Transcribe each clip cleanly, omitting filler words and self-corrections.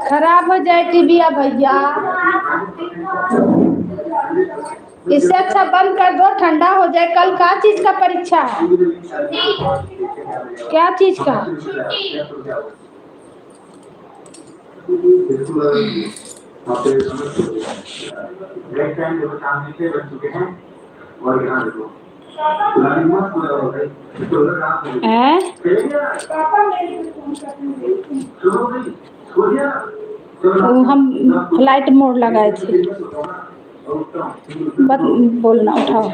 खराब हो जाए टीवी या भैया। इससे अच्छा बंद कर दो, ठंडा हो जाए। कल क्या चीज का परीक्षा है? क्या चीज का? हैं? वो हम फ्लाइट मोड लगाए थे। बस बोलना, उठाओ।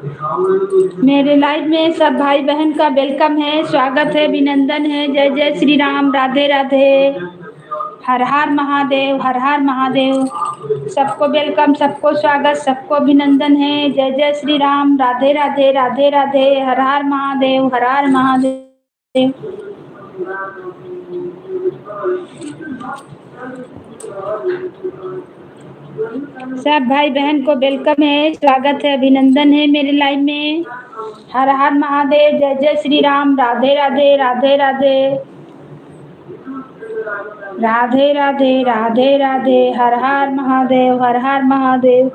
मेरे लाइव में सब भाई बहन का वेलकम है, स्वागत है, अभिनंदन है। जय जय श्री राम, राधे राधे, हर हर महादेव, हर हर महादेव। सबको वेलकम, सबको स्वागत, सबको अभिनंदन है। जय जय श्री राम, राधे राधे, राधे राधे, हर हर महादेव, हर हर महादेव। सब भाई बहन को वेलकम है, स्वागत है, अभिनंदन है मेरे लाइव में। हर हर महादेव, जय जय श्री राम, राधे राधे, राधे राधे, राधे राधे, राधे राधे, हर हर महादेव, हर हर महादेव।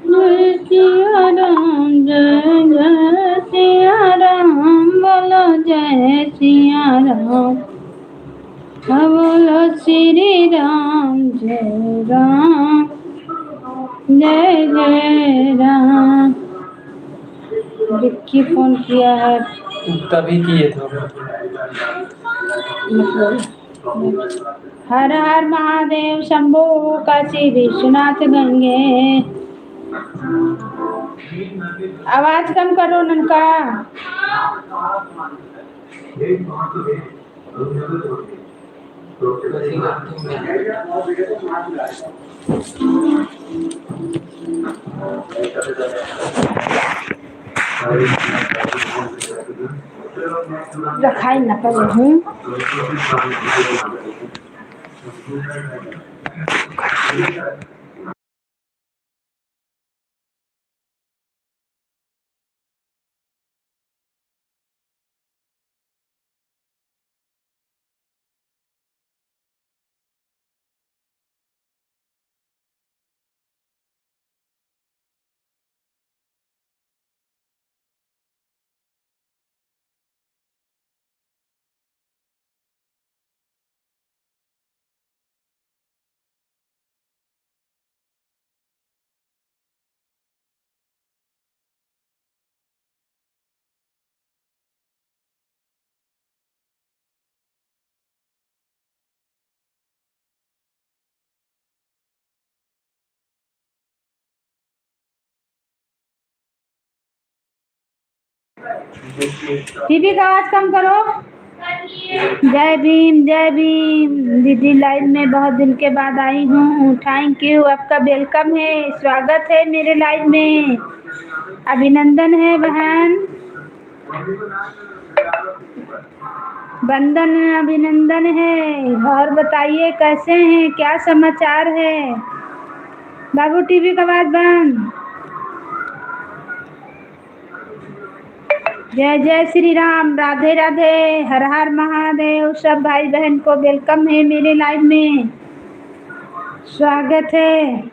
जय सिया राम, जय जय सिया राम, बोलो जय सिया राम, बोलो श्री राम, जय राम, जय जय राम। विक्की फोन किया है, तभी किए थे। हर हर महादेव, शंभो काशी विश्वनाथ गंगे। आवाज कम करो ननका। रखाई न कर हूँ। टीवी का आवाज कम करो। जय भीम, जय भीम। दीदी लाइव में बहुत दिन के बाद आई हूँ, थैंक यू, आपका वेलकम है, स्वागत है मेरे लाइव में, अभिनंदन है बहन, वंदन, अभिनंदन है। और बताइए कैसे हैं, क्या समाचार है। बाबू टीवी का आवाज बंद। जय जय श्री राम, राधे राधे, हर हर महादेव। सब भाई बहन को वेलकम है मेरे लाइव में, स्वागत है।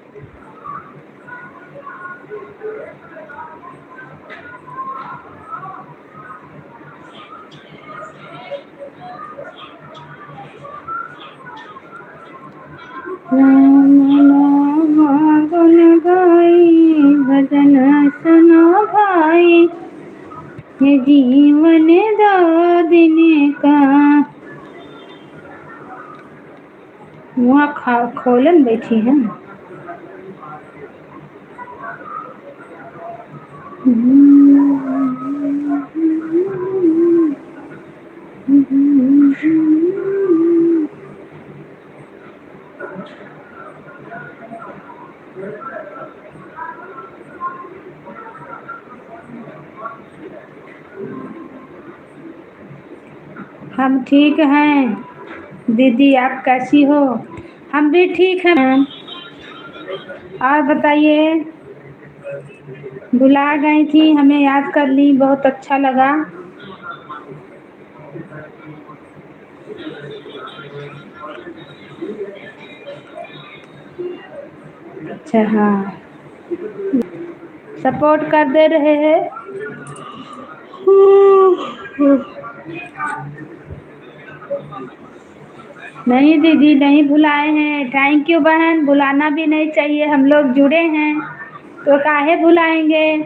गुन गाई भजन सुनो भाई, ये जीवन दो दिन का। वहाँ खोलन बैठी है। हम ठीक हैं दीदी, आप कैसी हो। हम भी ठीक हैं मैम। और बताइए, बुला गई थी, हमें याद कर ली, बहुत अच्छा लगा। अच्छा, हाँ, सपोर्ट कर दे रहे हैं। नहीं दीदी, नहीं भुलाए हैं, थैंक यू बहन, बुलाना भी नहीं चाहिए, हम लोग जुड़े हैं तो काहे भुलाएंगे।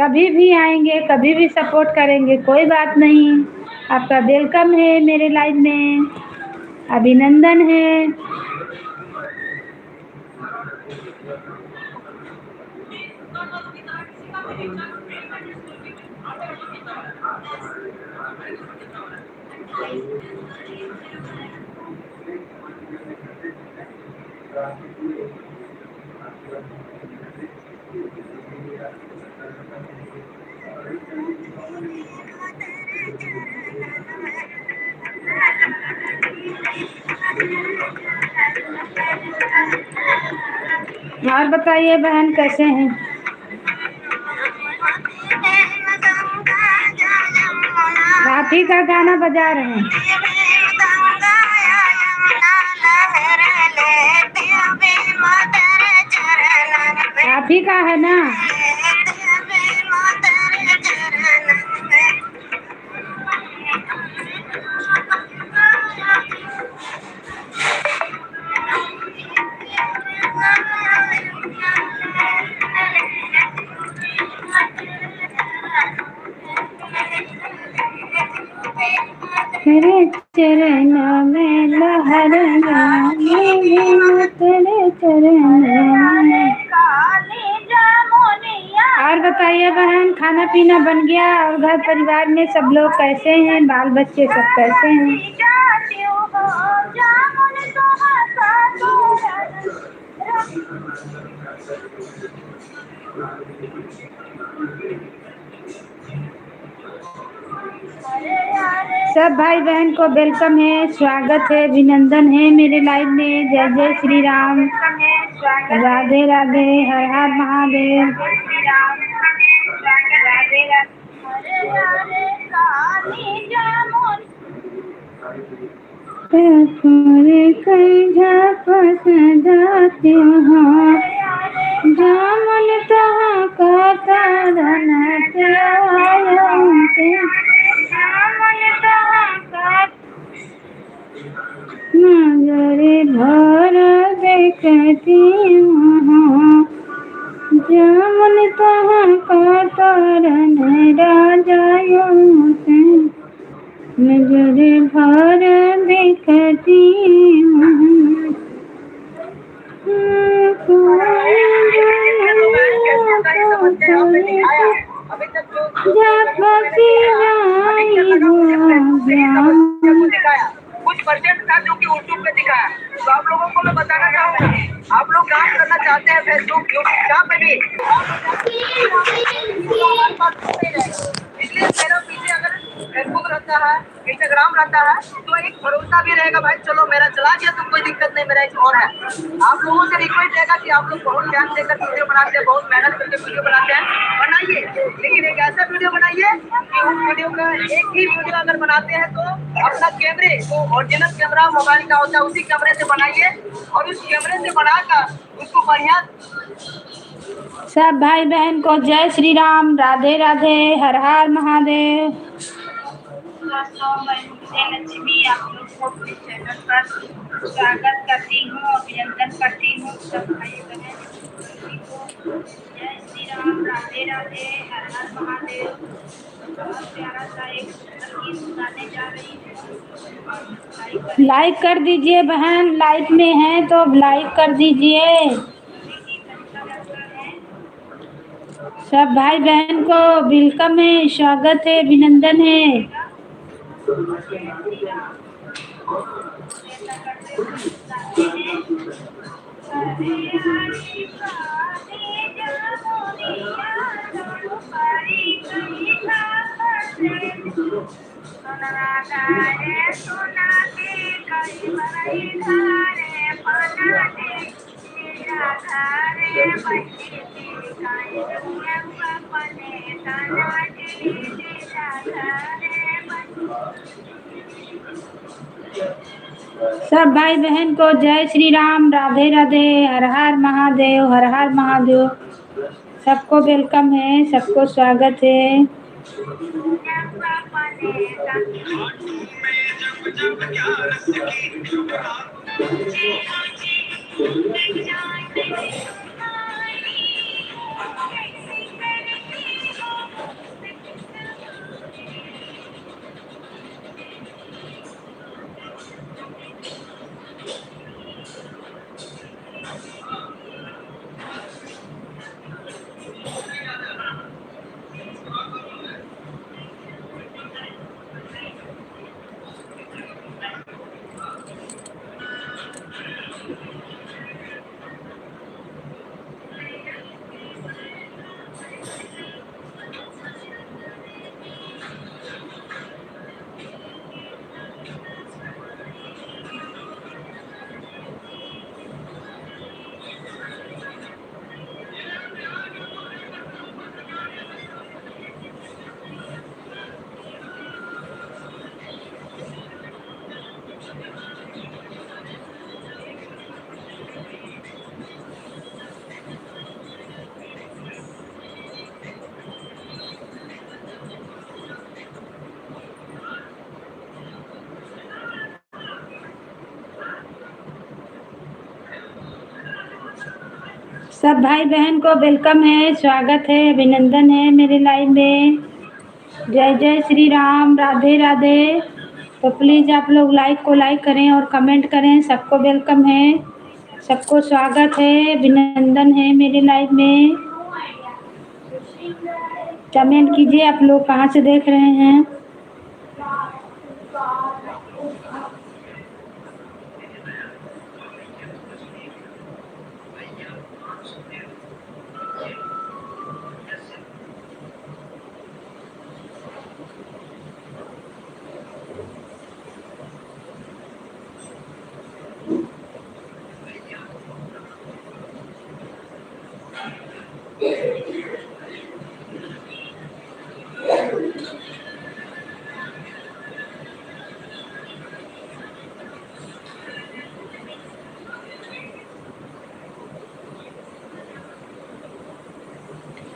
कभी भी आएंगे, कभी भी सपोर्ट करेंगे, कोई बात नहीं। आपका वेलकम है मेरे लाइव में, अभिनंदन है। और बताइए बहन कैसे हैं? आप ही का गाना बजा रहे हैं। आप ही का है ना? तेरे चरण में लहर तेरे चरण में। और बताइए बहन खाना पीना बन गया और घर परिवार में सब लोग कैसे हैं? बाल बच्चे सब कैसे हैं? सब भाई बहन को वेलकम है, स्वागत है, अभिनंदन है मेरे लाइव में। जय जय श्री राम, राधे राधे, हर हर महादेव। जाती हूँ जामन तहाँ का तारन नजरे भर देखती हूँ जामन तहाँ का तारन राजा नजरे भर देखती हूँ। कुछ परसेंट था जो कि यूट्यूब पे दिखा है, तो आप लोगों को मैं बताना चाहूँगा, आप लोग काम करना चाहते हैं फेसबुक यूट्यूब जहाँ पे भी, इसलिए मेरा पीछे अगर फेसबुक रहता है, इंस्टाग्राम रहता है, तो एक भरोसा भी रहेगा भाई चलो मेरा चला गया तो कोई दिक्कत नहीं, मेरा एक और है। आप लोगों से रिक्वेस्ट रहेगा कि आप लोग बहुत ध्यान देकर वीडियो बनाते हैं, बहुत मेहनत करके वीडियो बनाते हैं, बनाइए, लेकिन एक ऐसा वीडियो बनाइए कि उस वीडियो का एक ही वीडियो अगर बनाते हैं तो अपना कैमरे जो ओरिजिनल कैमरा मोबाइल का होता है उसी कैमरे से बनाइए और उस कैमरे से बनाकर उसको बढ़िया। सब भाई बहन को जय श्री राम, राधे राधे, हर हर महादेव। मैं लक्ष्मी आप लोग को अपने चैनल पर स्वागत करती हूँ, अभिनंदन करती हूँ। सब भाई बहन को जय श्री राम, राधे राधे, हर हर महादेव। बहुत प्यारा सा एक गीत सुनाने जा रही हूँ। लाइक कर दीजिए बहन, लाइव में है तो लाइक कर दीजिए। सब भाई बहन को वेलकम है, स्वागत है, अभिनंदन है। सब भाई बहन को जय श्री राम, राधे राधे, हर हर महादेव, हर हर महादेव। सबको वेलकम है, सबको स्वागत है। सब भाई बहन को वेलकम है, स्वागत है, अभिनंदन है मेरे लाइव में। जय जय श्री राम, राधे राधे। तो प्लीज़ आप लोग लाइक को लाइक करें और कमेंट करें। सबको वेलकम है, सबको स्वागत है, अभिनंदन है मेरे लाइव में। कमेंट कीजिए आप लोग कहाँ से देख रहे हैं।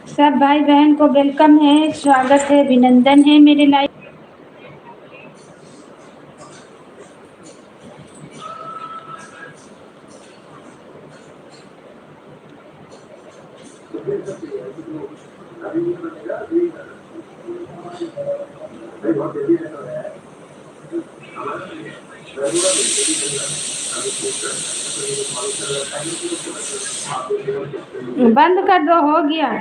सब भाई बहन को वेलकम है, स्वागत है, अभिनंदन है मेरे लाइव। बंद कर दो, हो गया।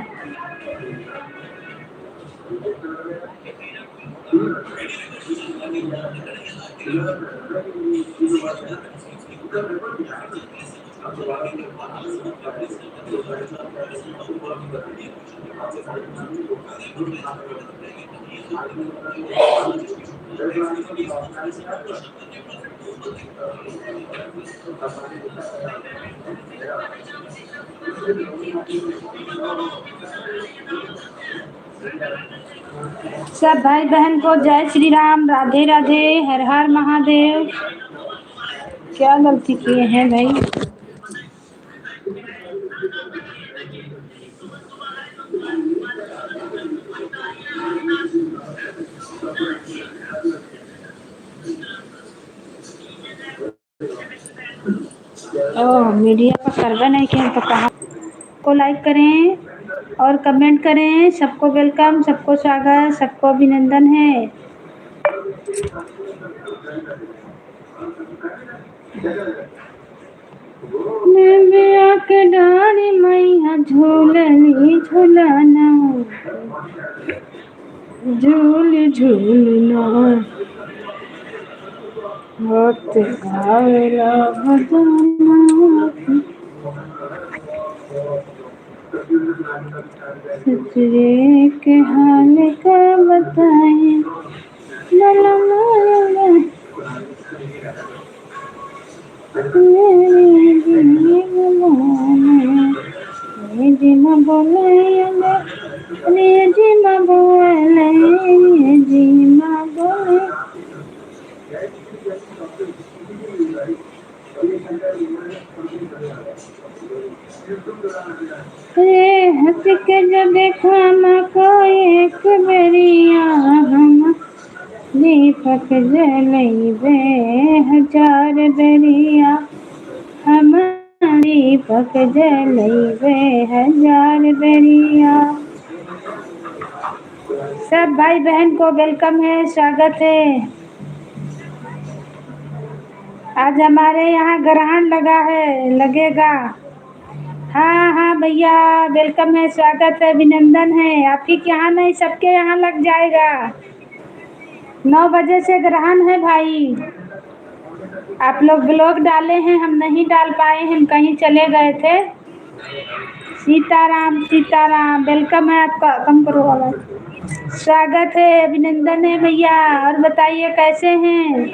सब भाई बहन को जय श्री राम, राधे राधे, हर हर महादेव। क्या गलती किए हैं भाई। ओह, मीडिया का सर्वे नहीं किया तो कहाँ को लाइक करें और कमेंट करें। सबको वेलकम, सबको स्वागत, सबको अभिनंदन है। मैं के डारी मैया झूलनी झूलना, झूल झूलना होत आवेला बजाना। ससुरे के हाल का बताए जीमा बोले जीमा बोले जीमा बोले। हंस के जब देखा माँ को एक बेरिया, हम दीपक जलैबे हजार बेरिया, हम दीपक जलैबे हजार बेरिया। सब भाई बहन को वेलकम है, स्वागत है। आज हमारे यहाँ ग्रहण लगा है, लगेगा। हाँ हाँ भैया, वेलकम है, स्वागत है, अभिनंदन है। आपके यहाँ नहीं, सबके यहाँ लग जाएगा। 9 बजे से ग्रहण है भाई। आप लोग ब्लॉग डाले हैं, हम नहीं डाल पाए, हम कहीं चले गए थे। सीताराम सीताराम, वेलकम है आपका। कम करो आवाज। स्वागत है, अभिनंदन है भैया। और बताइए कैसे हैं।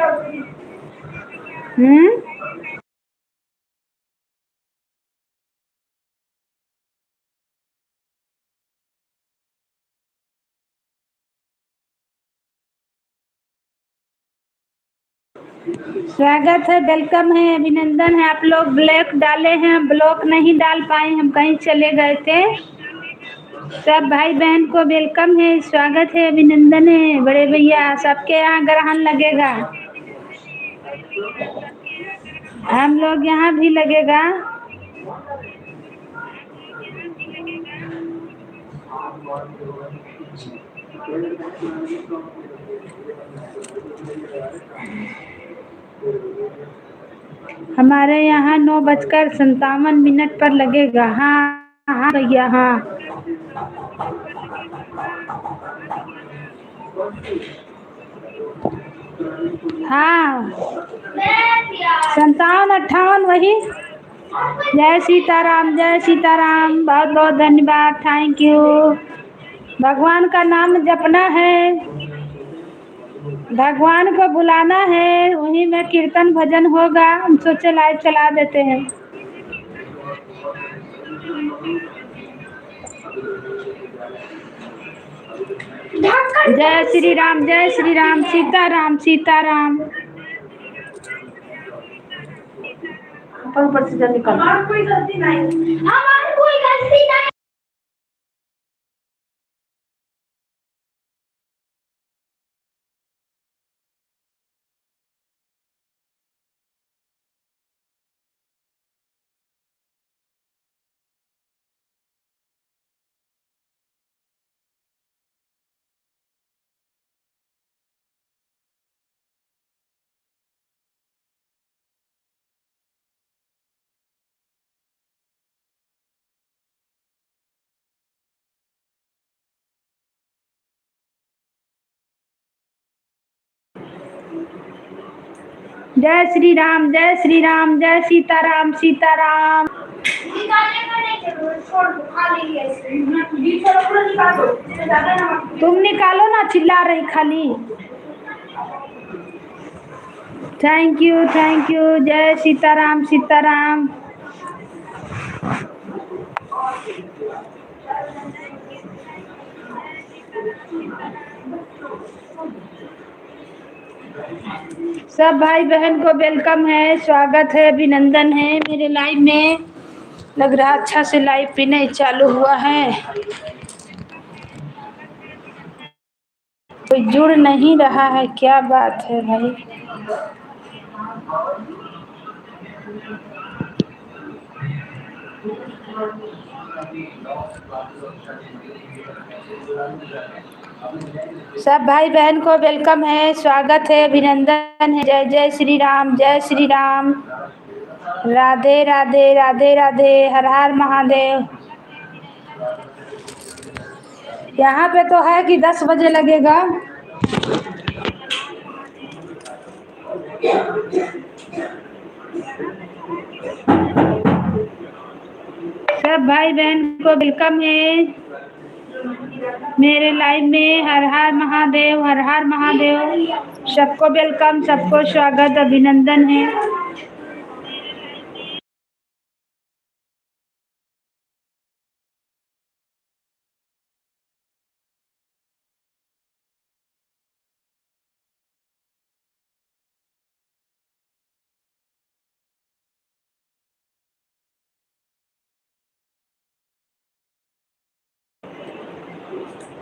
स्वागत है, वेलकम है, अभिनंदन है। आप लोग ब्लॉग डाले हैं, ब्लॉग नहीं डाल पाए, हम कहीं चले गए थे। सब भाई बहन को वेलकम है, स्वागत है, अभिनंदन है। बड़े भैया, सबके यहाँ ग्रहण लगेगा। हम लोग यहाँ भी लगेगा। हमारे यहाँ 9:57 पर लगेगा। हाँ हाँ भैया हाँ। हाँ 57-58 वही। जय सीताराम जय सीताराम। बहुत बहुत धन्यवाद। Thank you. भगवान का नाम जपना है, भगवान को बुलाना है, वहीं में कीर्तन भजन होगा। हम सोचे लाइव चला देते हैं। जय श्री राम सीताराम सीताराम। ऊपर से जल्दी कर। हमारी कोई गलती नहीं, हमारी कोई गलती नहीं। जय श्री राम जय सीताराम सीताराम। तुम निकालो ना, चिल्ला रही खाली। थैंक यू जय सीताराम सीताराम। सब भाई बहन को वेलकम है, स्वागत है, अभिनंदन है मेरे लाइव में। लग रहा अच्छा से लाइव भी नहीं चालू हुआ है, कोई जुड़ नहीं रहा है। क्या बात है भाई। सब भाई बहन को वेलकम है, स्वागत है, अभिनंदन है। जय जय श्री राम राधे राधे राधे राधे। हर हर महादेव। यहाँ पे तो है कि 10 बजे लगेगा। सब भाई बहन को वेलकम है मेरे लाइव में। हर हर महादेव हर हर महादेव। सबको वेलकम, सबको स्वागत, अभिनंदन है।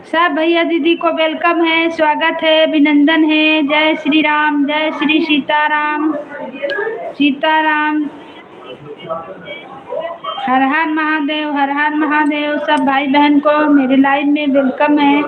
सब भैया दीदी को वेलकम है, स्वागत है, अभिनंदन है। जय श्री राम जय श्री सीताराम सीताराम। हर हर महादेव हर हर महादेव। सब भाई बहन को मेरे लाइव में वेलकम है।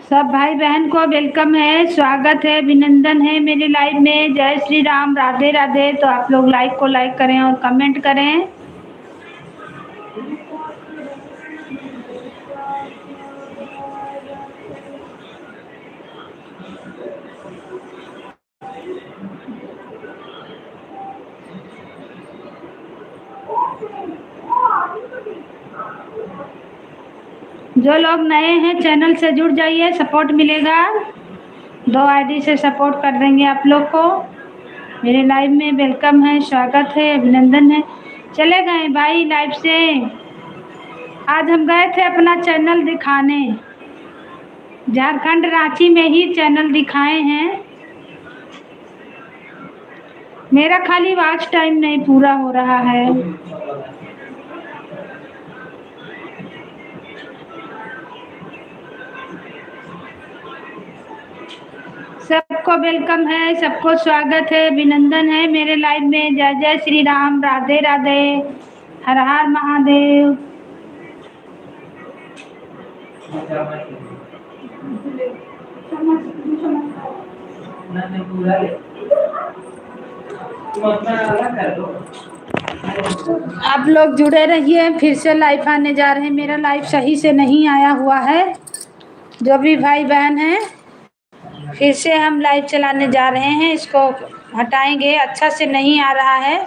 सब भाई बहन को वेलकम है, स्वागत है, अभिनंदन है मेरे लाइव में। जय श्री राम राधे राधे। तो आप लोग लाइव को लाइक करें और कमेंट करें। जो लोग नए हैं चैनल से जुड़ जाइए, सपोर्ट मिलेगा। 2 आईडी से सपोर्ट कर देंगे आप लोग को। मेरे लाइव में वेलकम है, स्वागत है, अभिनंदन है। चले गए भाई लाइव से। आज हम गए थे अपना चैनल दिखाने, झारखंड रांची में ही चैनल दिखाए हैं। मेरा खाली वॉच टाइम नहीं पूरा हो रहा है। सबको वेलकम है, सबको स्वागत है, अभिनंदन है मेरे लाइव में। जय जय श्री राम, राधे राधे, हर हर महादेव। आप लोग जुड़े रहिए, फिर से लाइव आने जा रहे हैं। मेरा लाइव सही से नहीं आया हुआ है। जो भी भाई बहन हैं, फिर से हम लाइव चलाने जा रहे हैं। इसको हटाएंगे, अच्छा से नहीं आ रहा है।